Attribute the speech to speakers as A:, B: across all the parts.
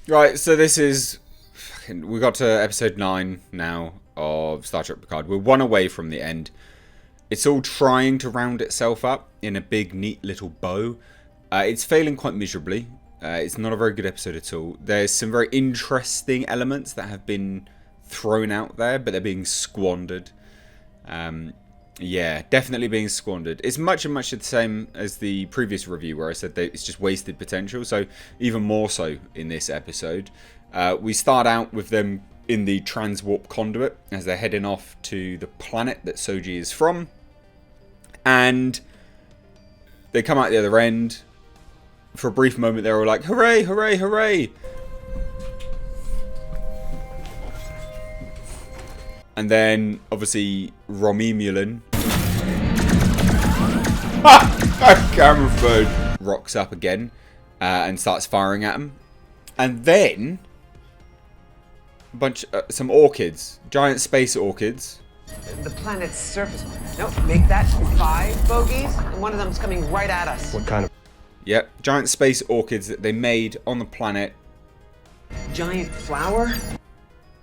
A: Right, so this is... We got to episode 9 now of Star Trek Picard. We're one away from the end. It's all trying to round itself up in a big, neat little bow. It's failing quite miserably. It's not a very good episode at all. There's some very interesting elements that have been thrown out there, but they're being squandered. Yeah, definitely being squandered. It's much the same as the previous review where I said that it's just wasted potential. So even more so in this episode. We start out with them in the transwarp conduit as they're heading off to the planet that Soji is from. And they come out the other end. For a brief moment they were like, hooray, hooray, hooray. And then, obviously, romulan camera phone rocks up again and starts firing at him. And then, some orchids, giant space orchids.
B: The planet's surface. No, make that 5 bogeys, and one of them's coming right at us.
C: What kind of...
A: Yep, giant space orchids that they made on the planet.
B: Giant flower?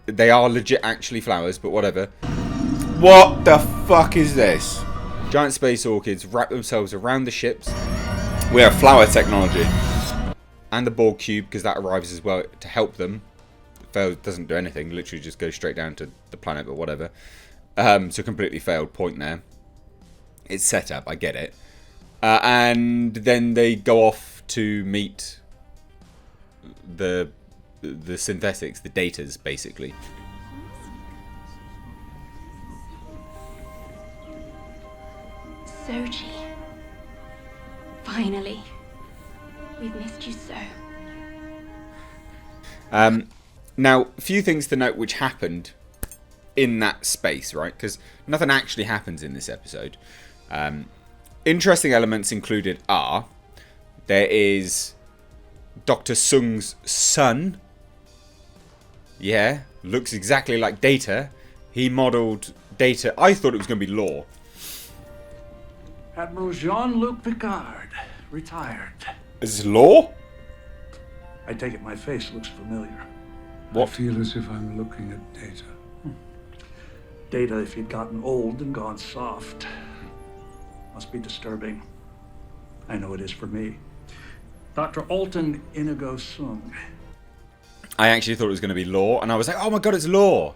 A: They are legit actually flowers, but whatever. What the fuck is this? Giant space orchids wrap themselves around the ships. We have flower technology. And the Borg cube, because that arrives as well to help them. Fail doesn't do anything, literally just goes straight down to the planet, but whatever. So completely failed point there. It's set up, I get it. And then they go off to meet the synthetics, the datas, basically.
D: Soji. Finally. We've missed you so.
A: Now, a few things to note which happened in that space, right? Because nothing actually happens in this episode. Interesting elements included are... There is Dr. Sung's son. Yeah, looks exactly like Data. He modelled Data. I thought it was going to be Law.
E: Admiral Jean-Luc Picard, retired.
A: Is this Law?
E: I take it my face looks familiar.
A: What?
C: I feel as if I'm looking at Data.
E: Data, if he'd gotten old and gone soft. Must be disturbing. I know it is for me. Dr. Alton Inigo Sung.
A: I actually thought it was going to be Law, and I was like, oh my god, it's Law.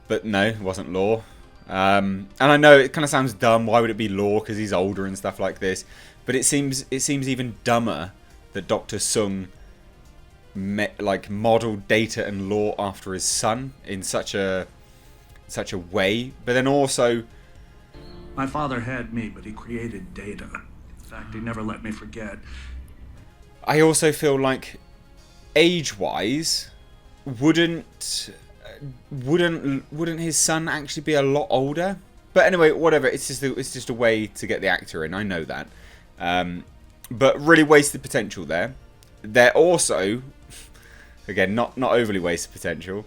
A: But no, it wasn't Law. And I know it kind of sounds dumb. Why would it be Law? Because he's older and stuff like this. But it seems even dumber that Dr. Sung modeled Data and Law after his son in such a way. But then also,
E: My father had me, but he created Data. In fact, he never let me forget.
A: I also feel like age-wise, wouldn't his son actually be a lot older? But anyway, whatever. It's just a way to get the actor in. I know that. But really wasted potential there. They're also, again, not overly wasted potential.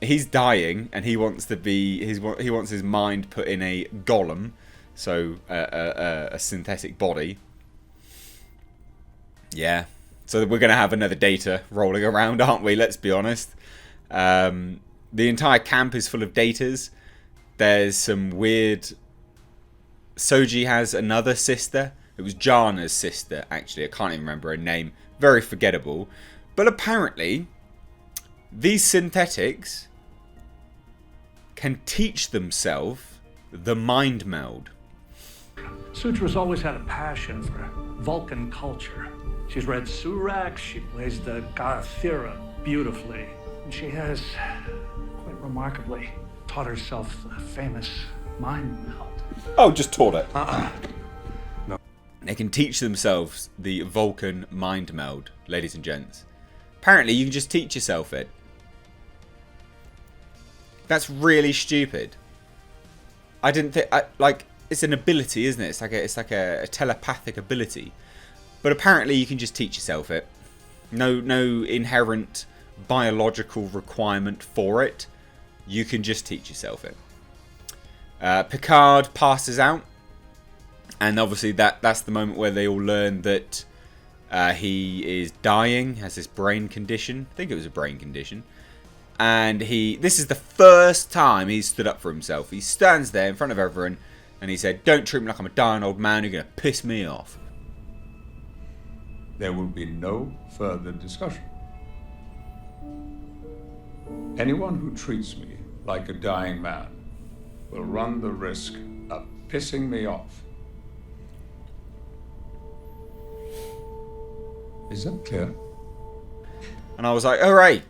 A: He's dying, and he wants his mind put in a golem, so a synthetic body. Yeah. So we're gonna have another Data rolling around, aren't we? Let's be honest. The entire camp is full of Datas. There's some weird... Soji has another sister. It was Jana's sister, actually. I can't even remember her name. Very forgettable. But apparently, these synthetics can teach themselves the mind meld.
E: Sutra's always had a passion for Vulcan culture. She's read Surak, she plays the Garathira beautifully. And she has, quite remarkably, taught herself the famous mind meld.
A: Oh, just taught it.
C: No.
A: They can teach themselves the Vulcan mind meld, ladies and gents. Apparently, you can just teach yourself it. That's really stupid. I didn't think... it's an ability, isn't it? It's like a telepathic ability. But apparently you can just teach yourself it. No inherent biological requirement for it. You can just teach yourself it. Picard passes out. And obviously that's the moment where they all learn that he is dying, has this brain condition. I think it was a brain condition. And this is the first time he's stood up for himself. He stands there in front of everyone and he said, "Don't treat me like I'm a dying old man, you're going to piss me off."
C: There will be no further discussion. Anyone who treats me like a dying man will run the risk of pissing me off. Is that clear?
A: And I was like, hooray!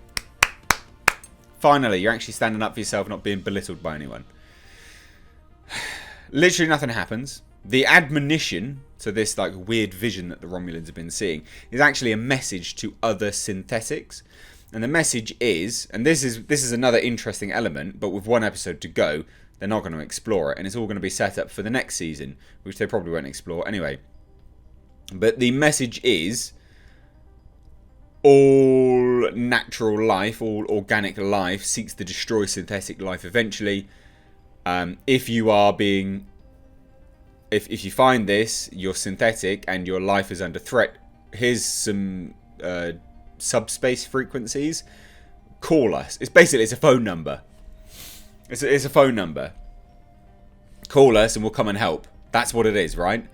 A: Finally, you're actually standing up for yourself, not being belittled by anyone. Literally nothing happens. The admonition, so this like weird vision that the Romulans have been seeing, is actually a message to other synthetics. And the message is, and this is another interesting element, but with one episode to go, they're not going to explore it, and it's all going to be set up for the next season, which they probably won't explore anyway. But the message is, all natural life, all organic life seeks to destroy synthetic life eventually. If you find this, you're synthetic and your life is under threat, here's some subspace frequencies. Call us. It's a phone number. It's a phone number. Call us and we'll come and help. That's what it is, right?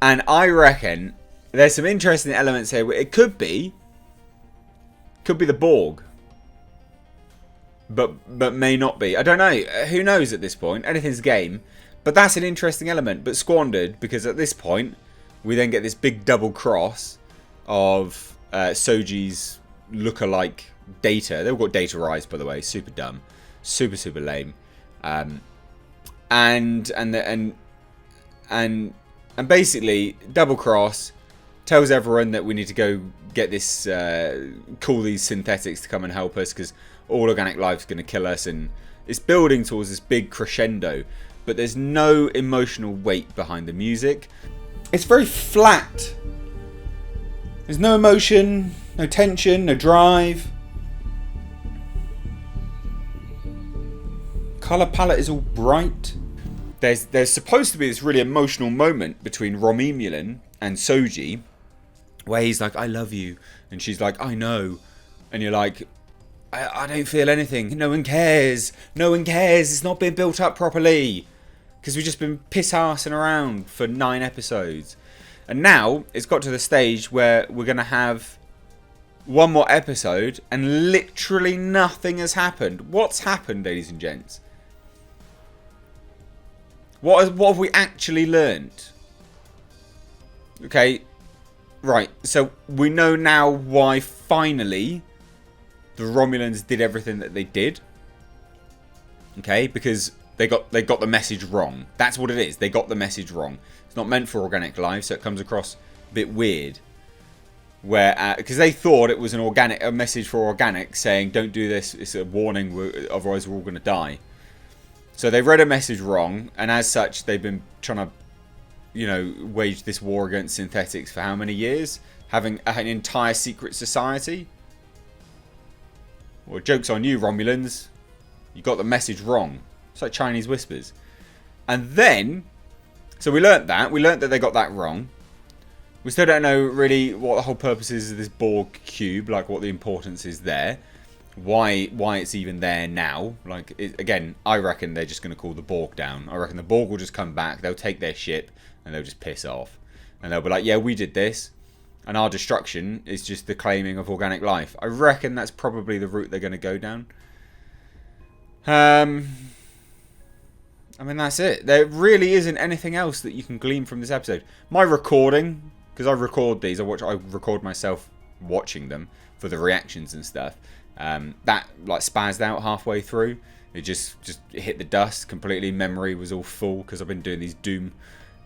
A: And I reckon there's some interesting elements here. It could be the Borg, but may not be. I don't know. Who knows at this point? Anything's game. But that's an interesting element, but squandered, because at this point we then get this big double cross of Soji's lookalike Data. They've got Data eyes, by the way. Super dumb, super lame. And basically double cross tells everyone that we need to go get this, call these synthetics to come and help us, because all organic life's going to kill us, and it's building towards this big crescendo, but there's no emotional weight behind the music. It's very flat. There's no emotion, no tension, no drive. Colour palette is all bright. There's supposed to be this really emotional moment between romulan and Soji, where he's like, "I love you," and she's like, "I know," and you're like, I don't feel anything. No one cares. No one cares. It's not been built up properly, because we've just been piss-arsing around for 9 episodes. And now it's got to the stage where we're going to have one more episode and literally nothing has happened. What's happened, ladies and gents? What have we actually learned? Okay, right. So we know now why finally the Romulans did everything that they did. Okay, because they got the message wrong. That's what it is. They got the message wrong. It's not meant for organic life, so it comes across a bit weird. Where because they thought it was a message for organic saying, "Don't do this. It's a warning. Otherwise, we're all going to die." So they read a message wrong, and as such, they've been trying to, wage this war against synthetics for how many years? Having an entire secret society? Well, joke's on you, Romulans. You got the message wrong. It's like Chinese whispers. And then, so we learnt that. We learnt that they got that wrong. We still don't know really what the whole purpose is of this Borg cube, like what the importance is there. Why it's even there now. Again, I reckon they're just going to call the Borg down. I reckon the Borg will just come back, they'll take their ship, and they'll just piss off. And they'll be like, "Yeah, we did this, and our destruction is just the claiming of organic life." I reckon that's probably the route they're going to go down. I mean, that's it. There really isn't anything else that you can glean from this episode. My recording, because I record these, I record myself watching them for the reactions and stuff. That spazzed out halfway through. It just hit the dust completely. Memory was all full because I've been doing these Doom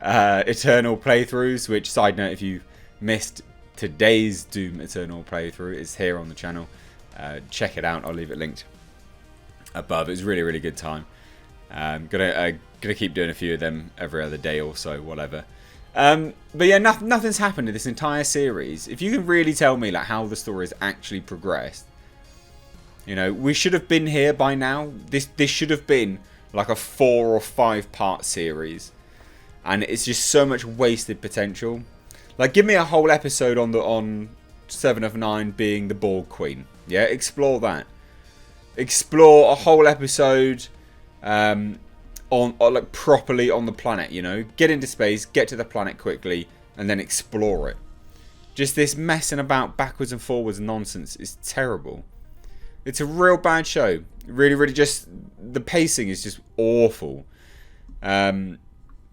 A: Eternal playthroughs. Which, side note, if you missed today's Doom Eternal playthrough, it's here on the channel. Check it out. I'll leave it linked above. It was really, really good time. Gonna keep doing a few of them every other day or so, whatever. But yeah, nothing's happened in this entire series. If you can really tell me how the story has actually progressed, we should have been here by now. This should have been like a 4 or 5 part series, and it's just so much wasted potential. Like, give me a whole episode on 7 of 9 being the Borg Queen. Yeah, explore that. Explore a whole episode on like properly on the planet, you know. Get into space, get to the planet quickly, and then explore it. Just this messing about backwards and forwards nonsense is terrible. It's a real bad show. Really, really just... The pacing is just awful. And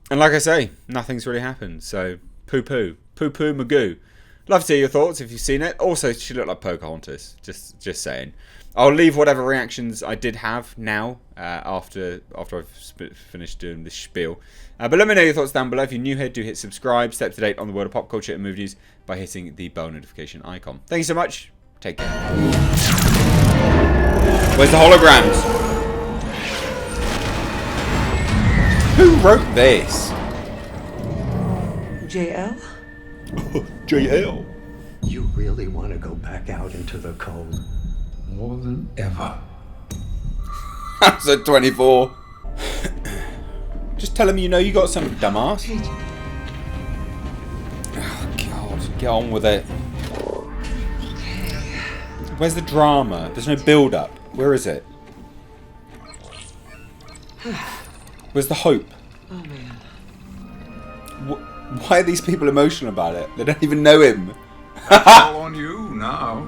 A: like I say, nothing's really happened. So, poo-poo. Poo-poo Magoo. Love to hear your thoughts if you've seen it. Also, she looked like Pocahontas. Just saying. I'll leave whatever reactions I did have now after I've finished doing this spiel. But let me know your thoughts down below. If you're new here, do hit subscribe. Stay up to date on the world of pop culture and movie news by hitting the bell notification icon. Thank you so much. Take care. Where's the holograms? Who wrote this?
B: JL?
A: JL.
F: You really want to go back out into the cold?
C: More than ever.
A: Episode 24. Just tell him you know you got something, dumbass. Oh, God. Get on with it. Where's the drama? There's no build-up. Where is it? Where's the hope?
B: Oh, man.
A: Why are these people emotional about it? They don't even know him.
C: All on you now.